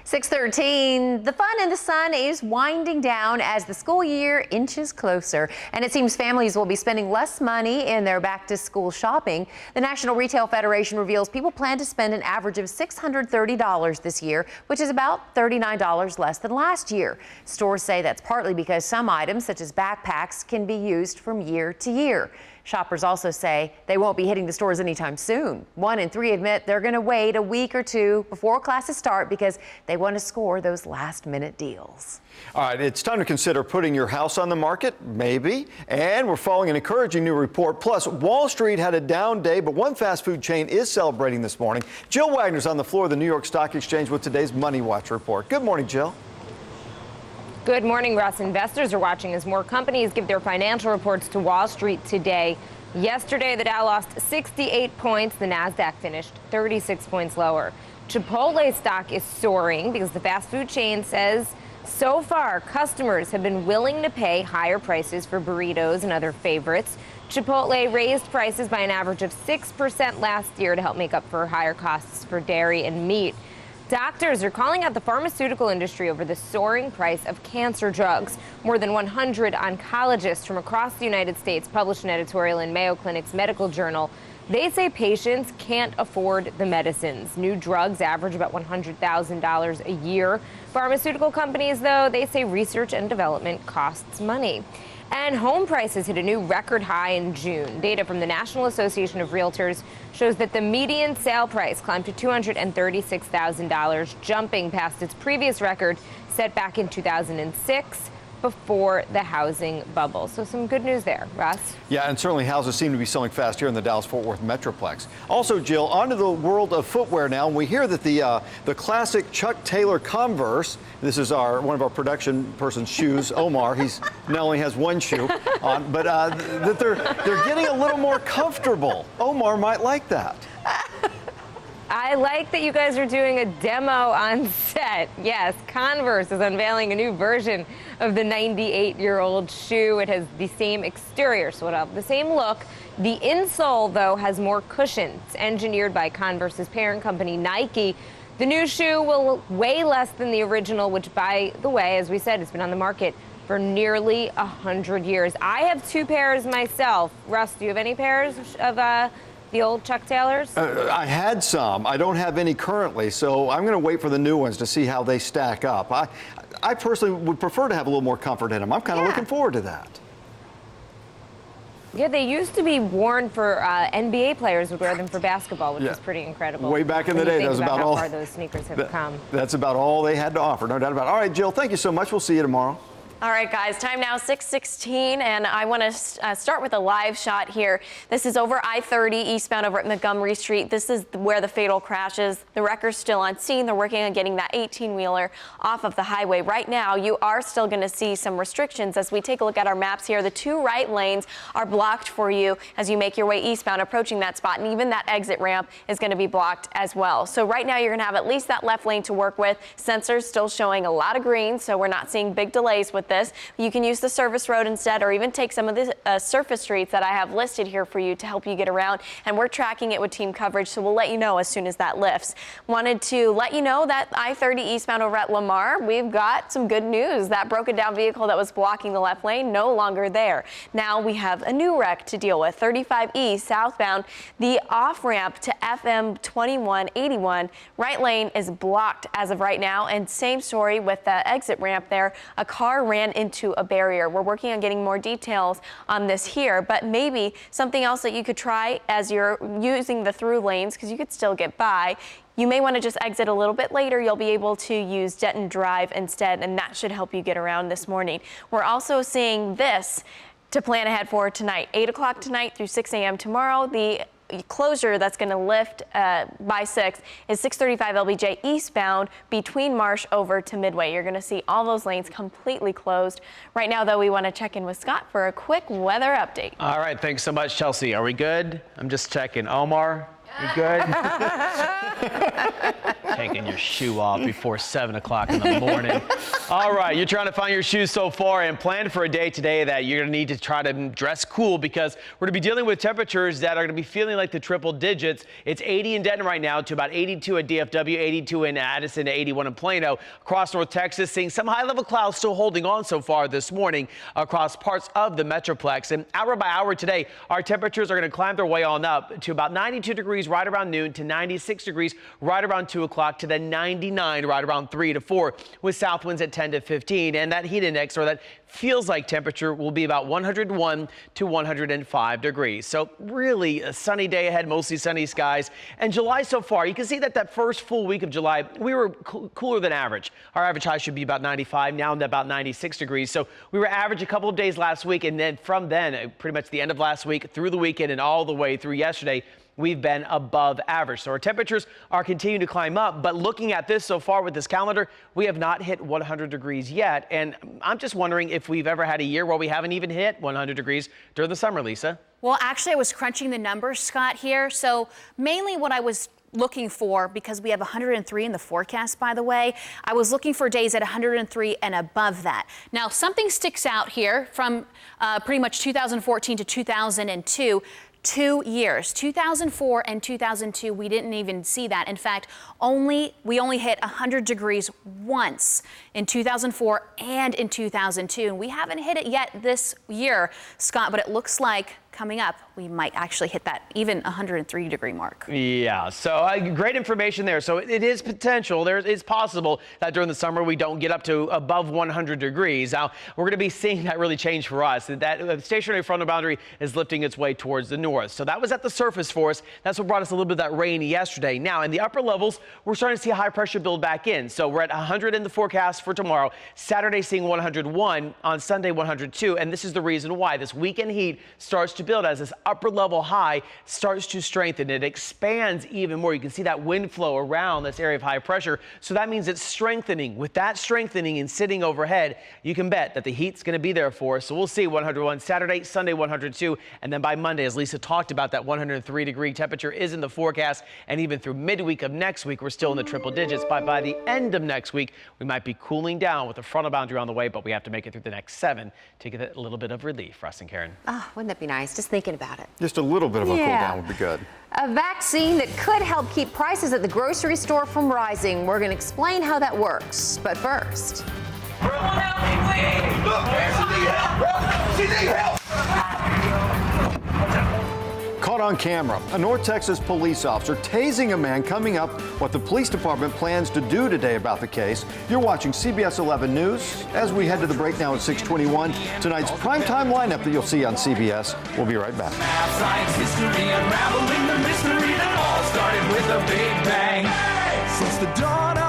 6:13, the fun in the sun is winding down as the school year inches closer, and it seems families will be spending less money in their back-to-school shopping. The National Retail Federation reveals people plan to spend an average of $630 this year, which is about $39 less than last year. Stores say that's partly because some items, such as backpacks, can be used from year to year. Shoppers also say they won't be hitting the stores anytime soon. 1 in 3 admit they're going to wait a week or two before classes start because they want to score those last-minute deals. All right, it's time to consider putting your house on the market, maybe. And we're following an encouraging new report. Plus, Wall Street had a down day, but one fast food chain is celebrating this morning. Jill Wagner's on the floor of the New York Stock Exchange with today's Money Watch report. Good morning, Jill. Good morning, Russ. Investors are watching as more companies give their financial reports to Wall Street today. Yesterday, the Dow lost 68 points. The Nasdaq finished 36 points lower. Chipotle stock is soaring because the fast food chain says so far customers have been willing to pay higher prices for burritos and other favorites. Chipotle raised prices by an average of 6% last year to help make up for higher costs for dairy and meat. Doctors are calling out the pharmaceutical industry over the soaring price of cancer drugs. More than 100 oncologists from across the United States published an editorial in Mayo Clinic's medical journal. They say patients can't afford the medicines. New drugs average about $100,000 a year. Pharmaceutical companies, though, they say research and development costs money. And home prices hit a new record high in June. Data from the National Association of Realtors shows that the median sale price climbed to $236,000, jumping past its previous record set back in 2006 before the housing bubble. So some good news there, Russ. Yeah, and certainly houses seem to be selling fast here in the Dallas-Fort Worth Metroplex. Also, Jill, onto the world of footwear now. And we hear that the classic Chuck Taylor Converse, this is one of our production person's shoes, Omar. He's not only has one shoe on, but that they're getting a little more comfortable. Omar might like that. I like that you guys are doing a demo on set. Yes, Converse is unveiling a new version of the 98-year-old shoe. It has the same exterior, so it'll have the same look. The insole, though, has more cushion. It's engineered by Converse's parent company, Nike. The new shoe will weigh less than the original, which, by the way, as we said, has been on the market for nearly 100 years. I have 2 pairs myself. Russ, do you have any pairs of the old Chuck Taylors? I had some. I don't have any currently, so I'm going to wait for the new ones to see how they stack up. I personally would prefer to have a little more comfort in them. I'm kind of looking forward to that. Yeah, they used to be worn for NBA players would wear them for basketball, which is pretty incredible. Way back in the day, that was about all. How far those sneakers have come. That's about all they had to offer, no doubt about it. All right, Jill, thank you so much. We'll see you tomorrow. All right, guys, time now 6:16, and I want to start with a live shot here. This is over I-30 eastbound over at Montgomery Street. This is where the fatal crash is. The wrecker's still on scene. They're working on getting that 18-wheeler off of the highway. Right now, you are still going to see some restrictions. As we take a look at our maps here, the 2 right lanes are blocked for you as you make your way eastbound, approaching that spot, and even that exit ramp is going to be blocked as well. So right now, you're going to have at least that left lane to work with. Sensors still showing a lot of green, so we're not seeing big delays with this. You can use the service road instead, or even take some of the surface streets that I have listed here for you to help you get around. And we're tracking it with team coverage, so we'll let you know as soon as that lifts. Wanted to let you know that I-30 eastbound over at Lamar, we've got some good news. That broken down vehicle that was blocking the left lane, no longer there. Now we have a new wreck to deal with. 35E southbound, the off-ramp to FM 2181. Right lane is blocked as of right now, and same story with the exit ramp there. A car ran into a barrier. We're working on getting more details on this here, but maybe something else that you could try as you're using the through lanes, because you could still get by. You may want to just exit a little bit later. You'll be able to use Denton Drive instead, and that should help you get around this morning. We're also seeing this to plan ahead for tonight. 8 o'clock tonight through 6 a.m. tomorrow. The closure that's going to lift by 6 is 635 LBJ eastbound between Marsh over to Midway. You're going to see all those lanes completely closed. Right now, though, we want to check in with Scott for a quick weather update. All right, thanks so much, Chelsea. Are we good? I'm just checking. Omar, You good? Taking your shoe off before 7 o'clock in the morning. All right, you're trying to find your shoes so far and plan for a day today that you're going to need to try to dress cool because we're going to be dealing with temperatures that are going to be feeling like the triple digits. It's 80 in Denton right now to about 82 at DFW, 82 in Addison to 81 in Plano. Across North Texas, seeing some high-level clouds still holding on so far this morning across parts of the Metroplex. And hour by hour today, our temperatures are going to climb their way on up to about 92 degrees right around noon to 96 degrees right around 2 o'clock to then 99 right around 3 to 4 with south winds at 10 to 15. And that heat index, or that feels like temperature, will be about 101 to 105 degrees. So really a sunny day ahead, mostly sunny skies. And July so far, you can see that first full week of July, we were cooler than average. Our average high should be about 95, now I'm at about 96 degrees. So we were average a couple of days last week, and then from then, pretty much the end of last week through the weekend and all the way through yesterday, we've been above average. So our temperatures are continuing to climb up, but looking at this so far with this calendar, we have not hit 100 degrees yet. And I'm just wondering if we've ever had a year where we haven't even hit 100 degrees during the summer, Lisa. Well, actually, I was crunching the numbers, Scott, here. So mainly what I was looking for, because we have 103 in the forecast, by the way, I was looking for days at 103 and above that. Now, something sticks out here from pretty much 2014 to 2002. 2 years, 2004 and 2002, we didn't even see that. In fact, we only hit 100 degrees once in 2004 and in 2002. And we haven't hit it yet this year, Scott, but it looks like coming up, we might actually hit that even 103 degree mark. Yeah, so great information there. So it is potential. It's possible that during the summer we don't get up to above 100 degrees. Now, we're going to be seeing that really change for us. That stationary frontal boundary is lifting its way towards the north. So that was at the surface for us. That's what brought us a little bit of that rain yesterday. Now, in the upper levels, we're starting to see high pressure build back in. So we're at 100 in the forecast for tomorrow. Saturday seeing 101, on Sunday 102. And this is the reason why this weekend heat starts to build as this upper level high starts to strengthen. It expands even more. You can see that wind flow around this area of high pressure. So that means it's strengthening. With that strengthening and sitting overhead, you can bet that the heat's going to be there for us. So we'll see 101 Saturday, Sunday 102, and then by Monday, as Lisa talked about, that 103 degree temperature is in the forecast. And even through midweek of next week, we're still in the triple digits. By the end of next week, we might be cooling down with the frontal boundary on the way, but we have to make it through the next 7 to get a little bit of relief. Russ and Karen. Oh, wouldn't that be nice? Just thinking about it. Just a little bit of a cool down would be good. A vaccine that could help keep prices at the grocery store from rising. We're going to explain how that works. But first. Everyone help me, please! Look, she needs help! She needs help! Caught on camera, a North Texas police officer tasing a man coming up what the police department plans to do today about the case. You're watching CBS 11 News as we head to the break now at 6:21. Tonight's primetime lineup that you'll see on CBS. We'll be right back. Math, science, history, unraveling the mystery that all started with a big bang. Since the dawn of